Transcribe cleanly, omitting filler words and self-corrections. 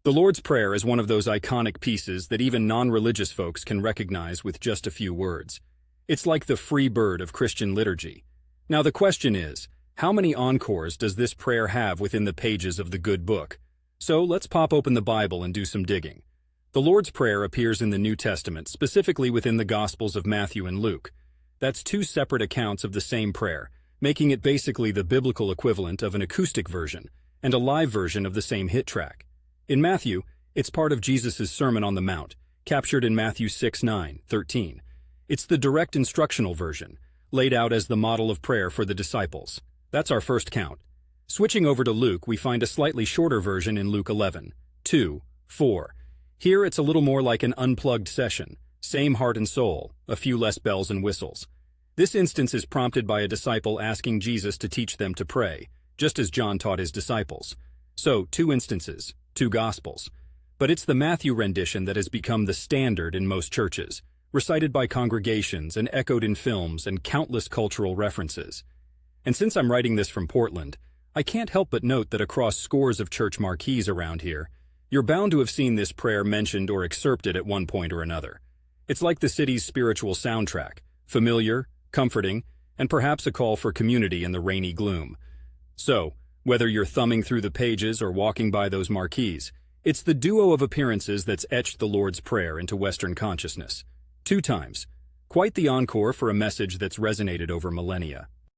The Lord's Prayer is one of those iconic pieces that even non-religious folks can recognize with just a few words. It's like the free bird of Christian liturgy. Now the question is, how many encores does this prayer have within the pages of the good book? So let's pop open the Bible and do some digging. The Lord's Prayer appears in the New Testament, specifically within the Gospels of Matthew and Luke. That's two separate accounts of the same prayer, making it basically the biblical equivalent of an acoustic version and a live version of the same hit track. In Matthew, it's part of Jesus' Sermon on the Mount, captured in Matthew 6:9-13. It's the direct instructional version, laid out as the model of prayer for the disciples. That's our first count. Switching over to Luke, we find a slightly shorter version in Luke 11:2-4. Here it's a little more like an unplugged session, same heart and soul, a few less bells and whistles. This instance is prompted by a disciple asking Jesus to teach them to pray, just as John taught his disciples. So, two instances, two Gospels. But it's the Matthew rendition that has become the standard in most churches, recited by congregations and echoed in films and countless cultural references. And since I'm writing this from Portland, I can't help but note that across scores of church marquees around here, you're bound to have seen this prayer mentioned or excerpted at one point or another. It's like the city's spiritual soundtrack, familiar, comforting, and perhaps a call for community in the rainy gloom. So, whether you're thumbing through the pages or walking by those marquees, it's the duo of appearances that's etched the Lord's Prayer into Western consciousness. Two times. Quite the encore for a message that's resonated over millennia.